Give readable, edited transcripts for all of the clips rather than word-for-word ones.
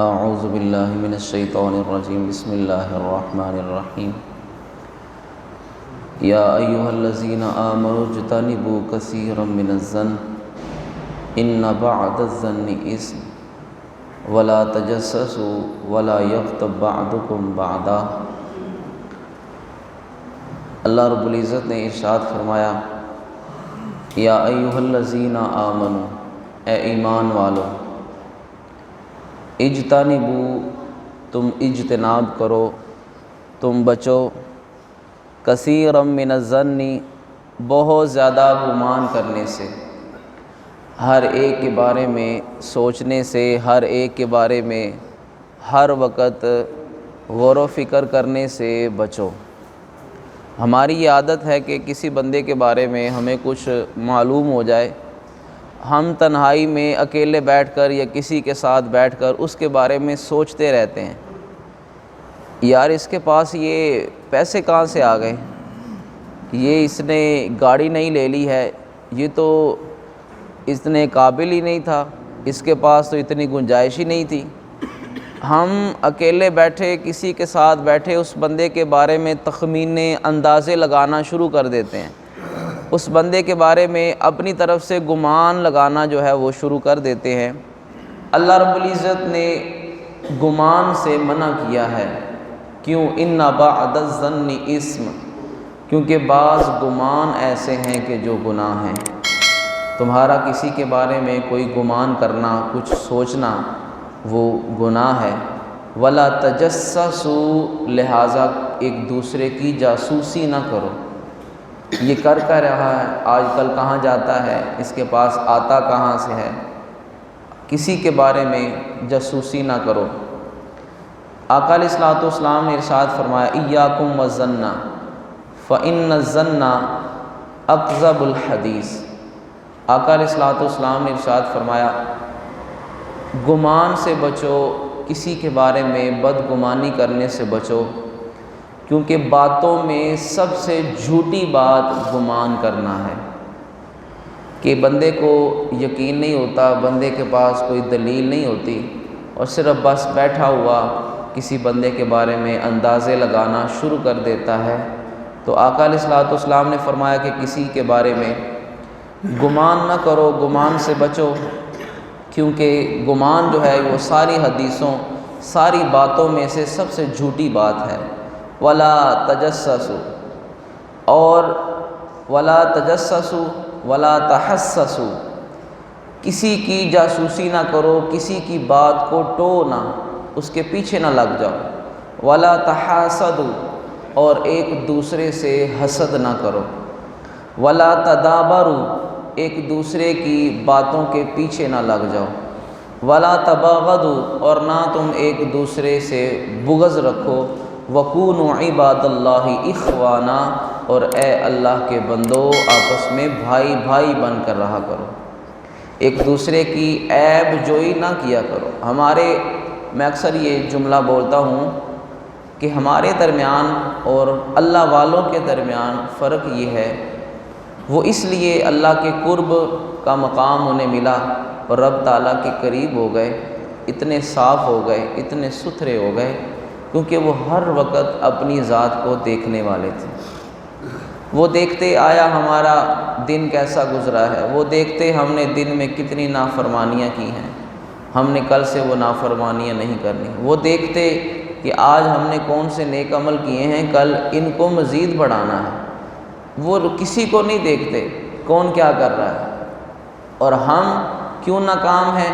اعوذ باللہ من الشیطان الرجیم بسم اللہ الرحمن الرحیم یا ایہا الذین آمنوا اجتنبوا کثیرا من الظن ان بعض الظن اثم ولا تجسسوا ولا یغتب بعضکم بعضا۔ اللہ رب العزت نے ارشاد فرمایا، یا ایہا الذین آمنوا، اے ایمان والو، اجتنبوا، تم اجتناب کرو، تم بچو، کثیرا من الظن، بہت زیادہ گمان کرنے سے، ہر ایک کے بارے میں سوچنے سے، ہر ایک کے بارے میں ہر وقت غور و فکر کرنے سے بچو۔ ہماری یہ عادت ہے کہ کسی بندے کے بارے میں ہمیں کچھ معلوم ہو جائے، ہم تنہائی میں اکیلے بیٹھ کر یا کسی کے ساتھ بیٹھ کر اس کے بارے میں سوچتے رہتے ہیں، یار اس کے پاس یہ پیسے کہاں سے آ گئے، یہ اس نے گاڑی نہیں لے لی ہے، یہ تو اتنے قابل ہی نہیں تھا، اس کے پاس تو اتنی گنجائش ہی نہیں تھی۔ ہم اکیلے بیٹھے، کسی کے ساتھ بیٹھے، اس بندے کے بارے میں تخمینے، اندازے لگانا شروع کر دیتے ہیں، اس بندے کے بارے میں اپنی طرف سے گمان لگانا جو ہے وہ شروع کر دیتے ہیں۔ اللہ رب العزت نے گمان سے منع کیا ہے، کیوں؟ ان بعض الظن اثم، کیونکہ بعض گمان ایسے ہیں کہ جو گناہ ہیں۔ تمہارا کسی کے بارے میں کوئی گمان کرنا، کچھ سوچنا، وہ گناہ ہے۔ ولا تجسسوا، لہٰذا ایک دوسرے کی جاسوسی نہ کرو، یہ کر رہا ہے، آج کل کہاں جاتا ہے، اس کے پاس آتا کہاں سے ہے، کسی کے بارے میں جاسوسی نہ کرو۔ آقا علیہ الصلوۃ والسلام نے ارشاد فرمایا، ایاکم والظن فإن الظن اکذب الحدیث۔ آقا علیہ الصلوۃ والسلام نے ارشاد فرمایا، گمان سے بچو، کسی کے بارے میں بدگمانی کرنے سے بچو، کیونکہ باتوں میں سب سے جھوٹی بات گمان کرنا ہے، کہ بندے کو یقین نہیں ہوتا، بندے کے پاس کوئی دلیل نہیں ہوتی، اور صرف بس بیٹھا ہوا کسی بندے کے بارے میں اندازے لگانا شروع کر دیتا ہے۔ تو آقا علیہ الصلوۃ والسلام نے فرمایا کہ کسی کے بارے میں گمان نہ کرو، گمان سے بچو، کیونکہ گمان جو ہے وہ ساری حدیثوں، ساری باتوں میں سے سب سے جھوٹی بات ہے۔ ولا تجسسوا، اور ولا تجسسوا ولا تحسسوا، کسی کی جاسوسی نہ کرو، کسی کی بات کو ٹو نہ، اس کے پیچھے نہ لگ جاؤ۔ ولا تحاسدوا، اور ایک دوسرے سے حسد نہ کرو۔ ولا تدابروا، ایک دوسرے کی باتوں کے پیچھے نہ لگ جاؤ۔ ولا تباغضوا، اور نہ تم ایک دوسرے سے بغض رکھو۔ وَكُونُوا عِبَادَ اللَّهِ إِخْوَانًا، اور اے اللہ کے بندو آپس میں بھائی بھائی بن کر رہا کرو، ایک دوسرے کی عیب جوئی نہ کیا کرو۔ میں اکثر یہ جملہ بولتا ہوں کہ ہمارے درمیان اور اللہ والوں کے درمیان فرق یہ ہے، وہ اس لیے اللہ کے قرب کا مقام انہیں ملا اور رب تعالیٰ کے قریب ہو گئے، اتنے صاف ہو گئے، اتنے ستھرے ہو گئے، کیونکہ وہ ہر وقت اپنی ذات کو دیکھنے والے تھے۔ وہ دیکھتے آیا ہمارا دن کیسا گزرا ہے، وہ دیکھتے ہم نے دن میں کتنی نافرمانیاں کی ہیں، ہم نے کل سے وہ نافرمانیاں نہیں کرنی۔ وہ دیکھتے کہ آج ہم نے کون سے نیک عمل کیے ہیں، کل ان کو مزید بڑھانا ہے۔ وہ کسی کو نہیں دیکھتے کون کیا کر رہا ہے، اور ہم کیوں ناکام ہیں؟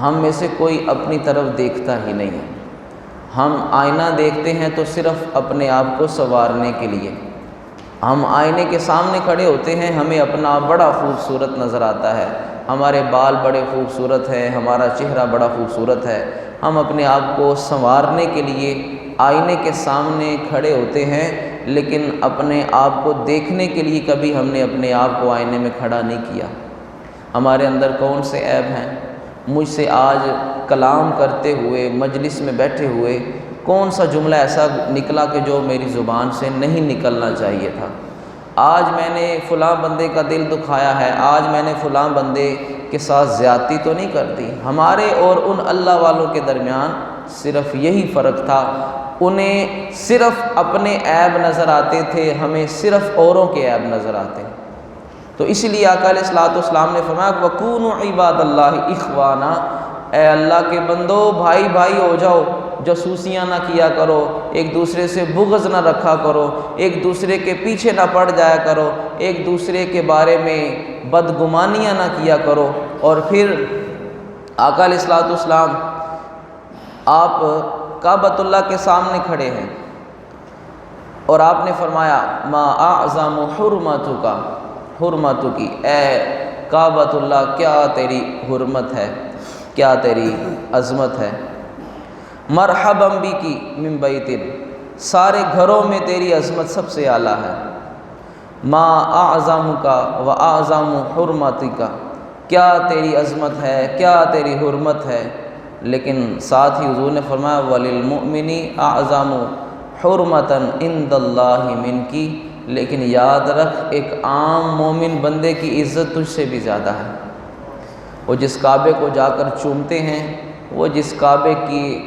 ہم میں سے کوئی اپنی طرف دیکھتا ہی نہیں ہے۔ ہم آئینہ دیکھتے ہیں تو صرف اپنے آپ کو سنوارنے کے لیے۔ ہم آئینے کے سامنے کھڑے ہوتے ہیں، ہمیں اپنا آپ بڑا خوبصورت نظر آتا ہے، ہمارے بال بڑے خوبصورت ہیں، ہمارا چہرہ بڑا خوبصورت ہے، ہم اپنے آپ کو سنوارنے کے لیے آئینے کے سامنے کھڑے ہوتے ہیں، لیکن اپنے آپ کو دیکھنے کے لیے کبھی ہم نے اپنے آپ کو آئینے میں کھڑا نہیں کیا۔ ہمارے اندر کون سے عیب ہیں؟ مجھ سے آج کلام کرتے ہوئے، مجلس میں بیٹھے ہوئے، کون سا جملہ ایسا نکلا کہ جو میری زبان سے نہیں نکلنا چاہیے تھا؟ آج میں نے فلاں بندے کا دل دکھایا ہے، آج میں نے فلاں بندے کے ساتھ زیادتی تو نہیں کر دی۔ ہمارے اور ان اللہ والوں کے درمیان صرف یہی فرق تھا، انہیں صرف اپنے عیب نظر آتے تھے، ہمیں صرف اوروں کے عیب نظر آتے۔ تو اس لیے آقا علیہ الصلوۃ والسلام نے فرمایا وَكُونُوا عِبَادَ اللَّهِ إِخْوَانًا، اے اللہ کے بندو بھائی بھائی ہو جاؤ، جاسوسیاں نہ کیا کرو، ایک دوسرے سے بغض نہ رکھا کرو، ایک دوسرے کے پیچھے نہ پڑ جایا کرو، ایک دوسرے کے بارے میں بدگمانیاں نہ کیا کرو۔ اور پھر آقا علیہ الصلوۃ والسلام آپ کعبۃ اللہ کے سامنے کھڑے ہیں اور آپ نے فرمایا ما اعظم حرمتک، حرمتک، اے کعبۃ اللہ کیا تیری حرمت ہے، کیا تیری عظمت ہے۔ مرحبا بکی من بیت، سارے گھروں میں تیری عظمت سب سے اعلیٰ ہے۔ ما اعظمک و اعظم حرمتک، کیا تیری عظمت ہے، کیا تیری حرمت ہے۔ لیکن ساتھ ہی حضور نے فرمایا وللمؤمن اعظم حرمتا عند اللہ منک، لیکن یاد رکھ ایک عام مومن بندے کی عزت تجھ سے بھی زیادہ ہے۔ وہ جس کعبے کو جا کر چومتے ہیں، وہ جس کعبے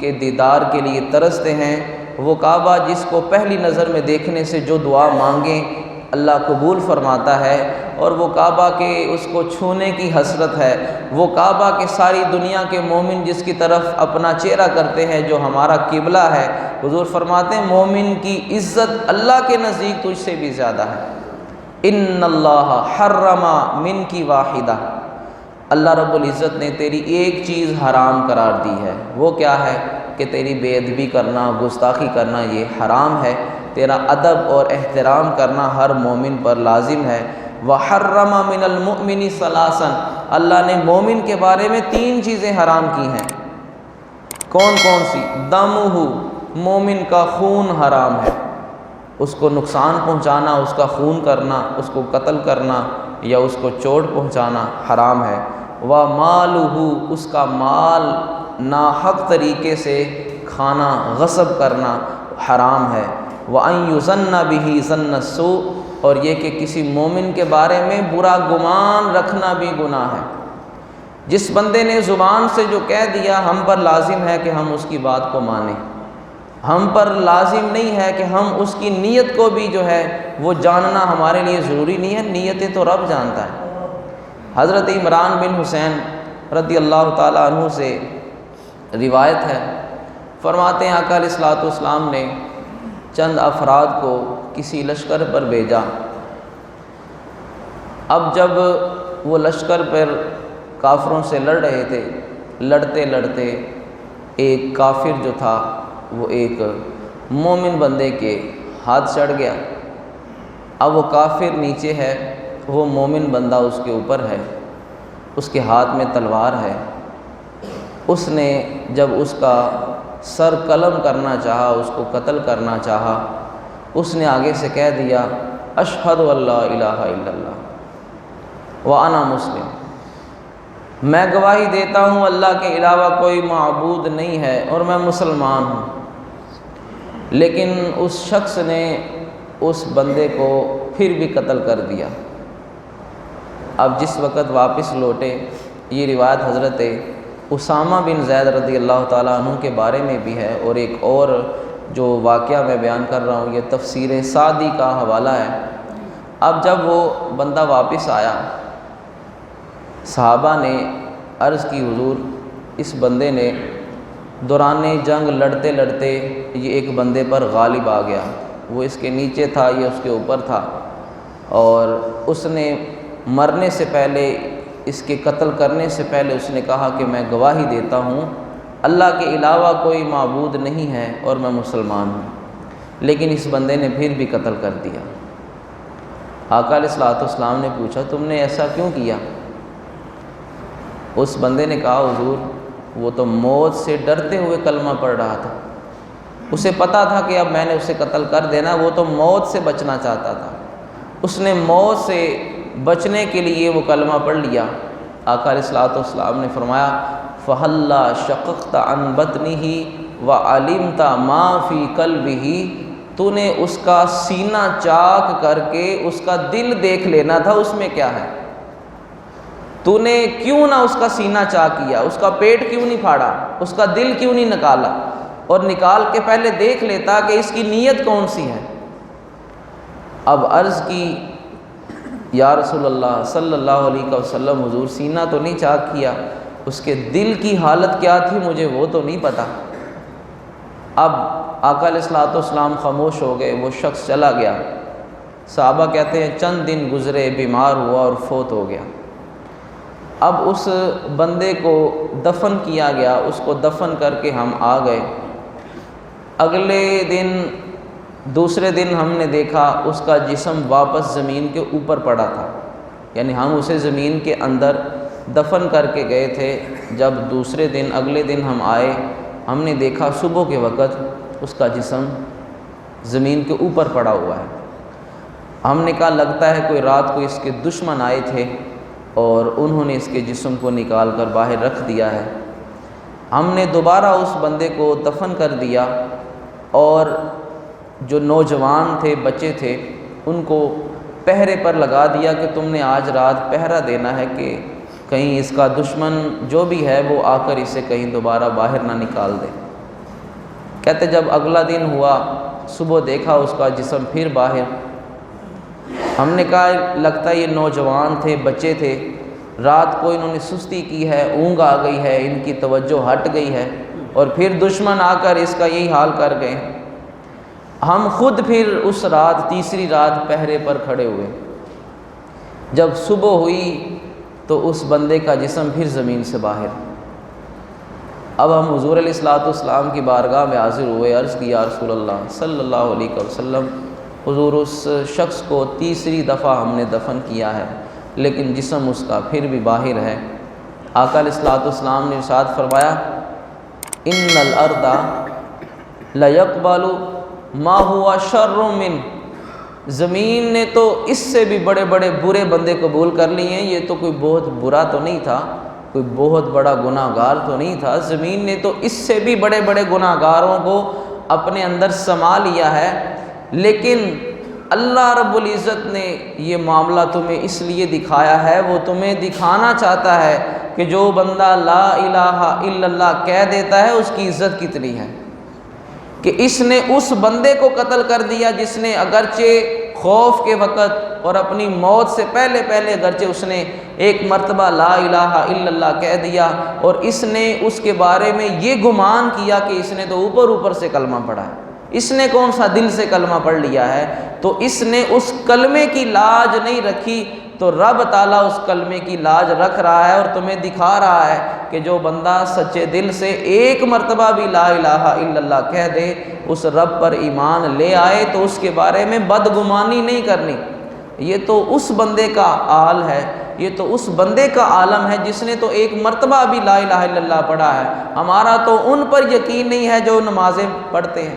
کے دیدار کے لیے ترستے ہیں، وہ کعبہ جس کو پہلی نظر میں دیکھنے سے جو دعا مانگیں اللہ قبول فرماتا ہے، اور وہ کعبہ کے اس کو چھونے کی حسرت ہے، وہ کعبہ کے ساری دنیا کے مومن جس کی طرف اپنا چہرہ کرتے ہیں جو ہمارا قبلہ ہے، حضور فرماتے ہیں مومن کی عزت اللہ کے نزدیک تجھ سے بھی زیادہ ہے۔ ان اللہ حرم من کی واحدہ، اللہ رب العزت نے تیری ایک چیز حرام قرار دی ہے، وہ کیا ہے کہ تیری بے ادبی کرنا، گستاخی کرنا یہ حرام ہے، تیرا ادب اور احترام کرنا ہر مومن پر لازم ہے۔ وحرم من المؤمن ثلاثا، اللہ نے مومن کے بارے میں 3 چیزیں حرام کی ہیں۔ کون کون سی؟ دمہ، مومن کا خون حرام ہے، اس کو نقصان پہنچانا، اس کا خون کرنا، اس کو قتل کرنا یا اس کو چوٹ پہنچانا حرام ہے۔ ومالہ، اس کا مال ناحق طریقے سے کھانا، غصب کرنا حرام ہے۔ وَأَن يُظَنَّ بِهِ ظَنَّ السُّوءِ، اور یہ کہ کسی مومن کے بارے میں برا گمان رکھنا بھی گناہ ہے۔ جس بندے نے زبان سے جو کہہ دیا ہم پر لازم ہے کہ ہم اس کی بات کو مانیں، ہم پر لازم نہیں ہے کہ ہم اس کی نیت کو بھی جو ہے وہ جاننا ہمارے لیے ضروری نہیں ہے، نیتیں تو رب جانتا ہے۔ حضرت عمران بن حسین رضی اللہ تعالیٰ عنہ سے روایت ہے، فرماتے ہیں آقا علیہ الصلوۃ والسلام نے چند افراد کو کسی لشکر پر بھیجا۔ اب جب وہ لشکر پر کافروں سے لڑ رہے تھے، لڑتے لڑتے ایک کافر جو تھا وہ ایک مومن بندے کے ہاتھ چڑھ گیا۔ اب وہ کافر نیچے ہے، وہ مومن بندہ اس کے اوپر ہے، اس کے ہاتھ میں تلوار ہے۔ اس نے جب اس کا سر قلم کرنا چاہا، اس کو قتل کرنا چاہا، اس نے آگے سے کہہ دیا اشہد ان لا الہ الا اللہ وانا مسلم، میں گواہی دیتا ہوں اللہ کے علاوہ کوئی معبود نہیں ہے اور میں مسلمان ہوں۔ لیکن اس شخص نے اس بندے کو پھر بھی قتل کر دیا۔ اب جس وقت واپس لوٹے، یہ روایت حضرت اسامہ بن زید رضی اللہ تعالیٰ عنہ کے بارے میں بھی ہے، اور ایک اور جو واقعہ میں بیان کر رہا ہوں یہ تفسیر سعدی کا حوالہ ہے۔ اب جب وہ بندہ واپس آیا، صحابہ نے عرض کی حضور اس بندے نے دوران جنگ لڑتے لڑتے یہ ایک بندے پر غالب آ گیا، وہ اس کے نیچے تھا، یہ اس کے اوپر تھا، اور اس نے مرنے سے پہلے، اس کے قتل کرنے سے پہلے اس نے کہا کہ میں گواہی دیتا ہوں اللہ کے علاوہ کوئی معبود نہیں ہے اور میں مسلمان ہوں، لیکن اس بندے نے پھر بھی قتل کر دیا۔ آقا علیہ الصلوۃ والسلام نے پوچھا تم نے ایسا کیوں کیا؟ اس بندے نے کہا حضور وہ تو موت سے ڈرتے ہوئے کلمہ پڑھ رہا تھا، اسے پتہ تھا کہ اب میں نے اسے قتل کر دینا، وہ تو موت سے بچنا چاہتا تھا، اس نے موت سے بچنے کے لیے وہ کلمہ پڑھ لیا۔ آقا علیہ الصلوۃ والسلام نے فرمایا فَهَلَّا شَقَقْتَ عَنْ بَطْنِهِ وَعَلِمْتَ مَا فِي قَلْبِهِ، تو نے اس کا سینہ چاک کر کے اس کا دل دیکھ لینا تھا اس میں کیا ہے۔ تو نے کیوں نہ اس کا سینہ چاک کیا، اس کا پیٹ کیوں نہیں پھاڑا، اس کا دل کیوں نہیں نکالا، اور نکال کے پہلے دیکھ لیتا کہ اس کی نیت کون سی ہے۔ اب عرض کی یا رسول اللہ صلی اللہ علیہ وسلم، حضور سینہ تو نہیں چاک کیا، اس کے دل کی حالت کیا تھی مجھے وہ تو نہیں پتہ۔ اب آقا علیہ الصلوۃ والسلام خاموش ہو گئے، وہ شخص چلا گیا۔ صحابہ کہتے ہیں چند دن گزرے، بیمار ہوا اور فوت ہو گیا۔ اب اس بندے کو دفن کیا گیا، اس کو دفن کر کے ہم آ گئے۔ اگلے دن دوسرے دن ہم نے دیکھا اس کا جسم واپس زمین کے اوپر پڑا تھا، یعنی ہم اسے زمین کے اندر دفن کر کے گئے تھے۔ جب دوسرے دن اگلے دن ہم آئے، ہم نے دیکھا صبح کے وقت اس کا جسم زمین کے اوپر پڑا ہوا ہے۔ ہم نے کہا لگتا ہے کوئی رات کو اس کے دشمن آئے تھے اور انہوں نے اس کے جسم کو نکال کر باہر رکھ دیا ہے۔ ہم نے دوبارہ اس بندے کو دفن کر دیا، اور جو نوجوان تھے، بچے تھے، ان کو پہرے پر لگا دیا کہ تم نے آج رات پہرا دینا ہے کہ کہیں اس کا دشمن جو بھی ہے وہ آ کر اسے کہیں دوبارہ باہر نہ نکال دے۔ کہتے جب اگلا دن ہوا، صبح دیکھا اس کا جسم پھر باہر۔ ہم نے کہا لگتا ہے یہ نوجوان تھے، بچے تھے، رات کو انہوں نے سستی کی ہے، اونگ آ گئی ہے، ان کی توجہ ہٹ گئی ہے، اور پھر دشمن آ کر اس کا یہی حال کر گئے۔ ہم خود پھر اس رات، تیسری رات پہرے پر کھڑے ہوئے۔ جب صبح ہوئی تو اس بندے کا جسم پھر زمین سے باہر۔ اب ہم حضور علیہ الصلوۃ والسلام کی بارگاہ میں حاضر ہوئے، عرض کی یا رسول اللہ صلی اللہ علیہ وسلم، حضور اس شخص کو تیسری دفعہ ہم نے دفن کیا ہے، لیکن جسم اس کا پھر بھی باہر ہے۔ آقا علیہ الصلوۃ والسلام نے ارشاد فرمایا ان الارض لیقبل ما ہوا شر من، زمین نے تو اس سے بھی بڑے بڑے برے بندے قبول کر لیے ہیں، یہ تو کوئی بہت برا تو نہیں تھا، کوئی بہت بڑا گناہ گار تو نہیں تھا، زمین نے تو اس سے بھی بڑے بڑے گناہ گاروں کو اپنے اندر سما لیا ہے، لیکن اللہ رب العزت نے یہ معاملہ تمہیں اس لیے دکھایا ہے، وہ تمہیں دکھانا چاہتا ہے کہ جو بندہ لا الہ الا اللہ کہہ دیتا ہے اس کی عزت کتنی ہے، کہ اس نے اس بندے کو قتل کر دیا جس نے اگرچہ خوف کے وقت اور اپنی موت سے پہلے اگرچہ اس نے ایک مرتبہ لا الہ الا اللہ کہہ دیا، اور اس نے اس کے بارے میں یہ گمان کیا کہ اس نے تو اوپر سے کلمہ پڑھا ہے، اس نے کون سا دل سے کلمہ پڑھ لیا ہے، تو اس نے اس کلمے کی لاج نہیں رکھی، تو رب تعالیٰ اس کلمے کی لاج رکھ رہا ہے اور تمہیں دکھا رہا ہے کہ جو بندہ سچے دل سے ایک مرتبہ بھی لا الہ الا اللہ کہہ دے، اس رب پر ایمان لے آئے، تو اس کے بارے میں بدگمانی نہیں کرنی۔ یہ تو اس بندے کا حال ہے، یہ تو اس بندے کا عالم ہے جس نے تو ایک مرتبہ بھی لا الہ الا اللہ پڑھا ہے۔ ہمارا تو ان پر یقین نہیں ہے جو نمازیں پڑھتے ہیں،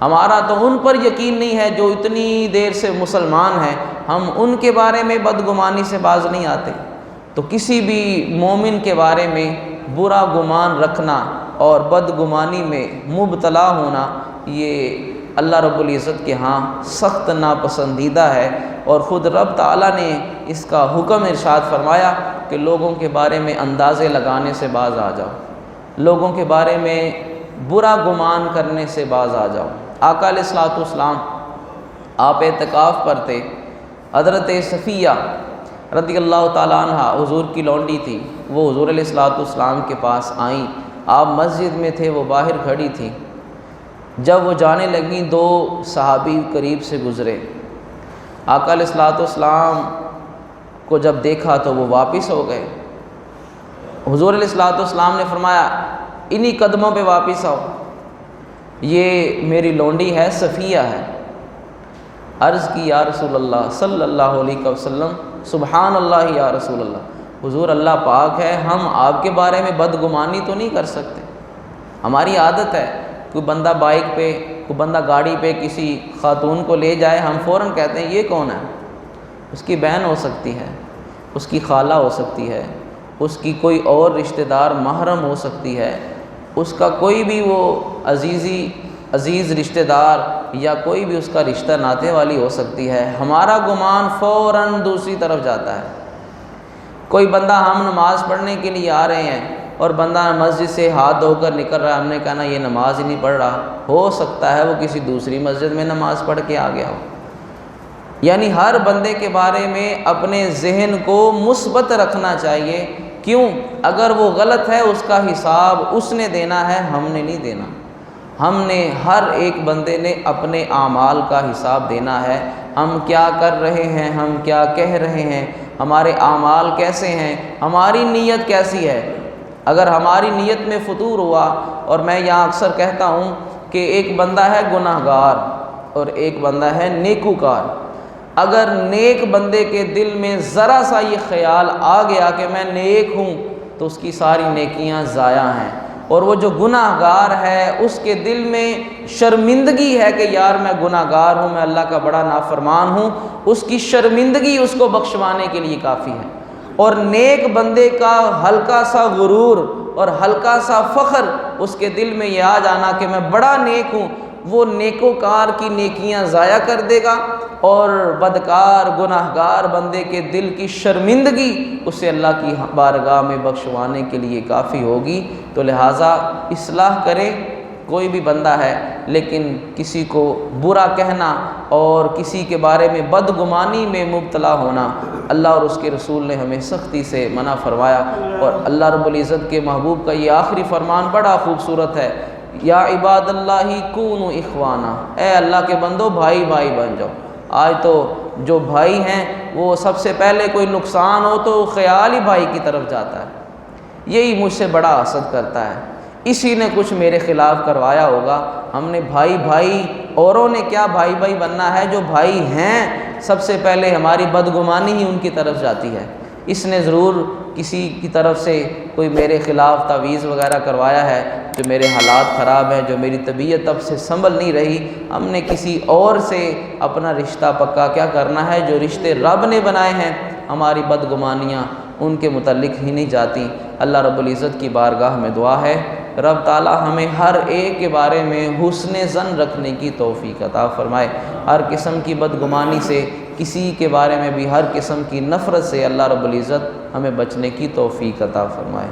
ہمارا تو ان پر یقین نہیں ہے جو اتنی دیر سے مسلمان ہیں، ہم ان کے بارے میں بدگمانی سے باز نہیں آتے۔ تو کسی بھی مومن کے بارے میں برا گمان رکھنا اور بدگمانی میں مبتلا ہونا، یہ اللہ رب العزت کے ہاں سخت ناپسندیدہ ہے، اور خود رب تعالیٰ نے اس کا حکم ارشاد فرمایا کہ لوگوں کے بارے میں اندازے لگانے سے باز آ جاؤ، لوگوں کے بارے میں برا گمان کرنے سے باز آ جاؤ۔ آقا علیہ الصلوۃ والسلام آپ اعتکاف پر تھے، حضرت صفیہ رضی اللہ تعالیٰ عنہ حضور کی لونڈی تھی، وہ حضور علیہ الصلوۃ والسلام کے پاس آئیں، آپ مسجد میں تھے، وہ باہر کھڑی تھی۔ جب وہ جانے لگیں، دو صحابی قریب سے گزرے، آقا علیہ الصلوۃ والسلام کو جب دیکھا تو وہ واپس ہو گئے۔ حضور علیہ الصلوۃ والسلام نے فرمایا انہی قدموں پہ واپس آؤ، یہ میری لونڈی ہے، صفیہ ہے۔ عرض کی یا رسول اللہ صلی اللہ علیہ وسلم، سبحان اللہ یا رسول اللہ، حضور اللہ پاک ہے، ہم آپ کے بارے میں بدگمانی تو نہیں کر سکتے، ہماری عادت ہے کوئی بندہ بائک پہ، کوئی بندہ گاڑی پہ کسی خاتون کو لے جائے، ہم فوراً کہتے ہیں یہ کون ہے، اس کی بہن ہو سکتی ہے، اس کی خالہ ہو سکتی ہے، اس کی کوئی اور رشتہ دار محرم ہو سکتی ہے، اس کا کوئی بھی وہ عزیز رشتہ دار یا کوئی بھی اس کا رشتہ ناتے والی ہو سکتی ہے، ہمارا گمان فوراً دوسری طرف جاتا ہے۔ کوئی بندہ، ہم نماز پڑھنے کے لیے آ رہے ہیں اور بندہ مسجد سے ہاتھ دھو کر نکل رہا ہے، ہم نے کہا نا یہ نماز ہی نہیں پڑھ رہا، ہو سکتا ہے وہ کسی دوسری مسجد میں نماز پڑھ کے آ گیا ہو۔ یعنی ہر بندے کے بارے میں اپنے ذہن کو مثبت رکھنا چاہیے۔ کیوں؟ اگر وہ غلط ہے اس کا حساب اس نے دینا ہے، ہم نے نہیں دینا۔ ہم نے، ہر ایک بندے نے اپنے اعمال کا حساب دینا ہے۔ ہم کیا کر رہے ہیں، ہم کیا کہہ رہے ہیں، ہمارے اعمال کیسے ہیں، ہماری نیت کیسی ہے۔ اگر ہماری نیت میں فطور ہوا، اور میں یہاں اکثر کہتا ہوں کہ ایک بندہ ہے گناہ گار اور ایک بندہ ہے نیکوکار، اگر نیک بندے کے دل میں ذرا سا یہ خیال آ گیا کہ میں نیک ہوں تو اس کی ساری نیکیاں ضائع ہیں، اور وہ جو گناہ گار ہے اس کے دل میں شرمندگی ہے کہ یار میں گناہ گار ہوں، میں اللہ کا بڑا نافرمان ہوں، اس کی شرمندگی اس کو بخشوانے کے لیے کافی ہے۔ اور نیک بندے کا ہلکا سا غرور اور ہلکا سا فخر اس کے دل میں یہ آ جانا کہ میں بڑا نیک ہوں، وہ نیکوکار کی نیکیاں ضائع کر دے گا، اور بدکار گناہ گار بندے کے دل کی شرمندگی اسے اللہ کی بارگاہ میں بخشوانے کے لیے کافی ہوگی۔ تو لہٰذا اصلاح کرے، کوئی بھی بندہ ہے، لیکن کسی کو برا کہنا اور کسی کے بارے میں بدگمانی میں مبتلا ہونا اللہ اور اس کے رسول نے ہمیں سختی سے منع فرمایا۔ اور اللہ رب العزت کے محبوب کا یہ آخری فرمان بڑا خوبصورت ہے، یا عباد اللہ کونوا اخوانا، اے اللہ کے بندو بھائی بھائی بن جاؤ۔ آج تو جو بھائی ہیں وہ سب سے پہلے کوئی نقصان ہو تو خیال ہی بھائی کی طرف جاتا ہے، یہی مجھ سے بڑا حسد کرتا ہے، اسی نے کچھ میرے خلاف کروایا ہوگا۔ ہم نے بھائی بھائی، اوروں نے کیا بھائی بھائی بننا ہے، جو بھائی ہیں سب سے پہلے ہماری بدگمانی ہی ان کی طرف جاتی ہے۔ اس نے ضرور کسی کی طرف سے کوئی میرے خلاف تعویذ وغیرہ کروایا ہے، جو میرے حالات خراب ہیں، جو میری طبیعت اب سے سنبھل نہیں رہی، ہم نے کسی اور سے اپنا رشتہ پکا کیا کرنا ہے، جو رشتے رب نے بنائے ہیں ہماری بدگمانیاں ان کے متعلق ہی نہیں جاتی۔ اللہ رب العزت کی بارگاہ میں دعا ہے، رب تعالی ہمیں ہر ایک کے بارے میں حسن ظن رکھنے کی توفیق عطا فرمائے، ہر قسم کی بدگمانی سے، کسی کے بارے میں بھی ہر قسم کی نفرت سے اللہ رب العزت ہمیں بچنے کی توفیق عطا فرمائے۔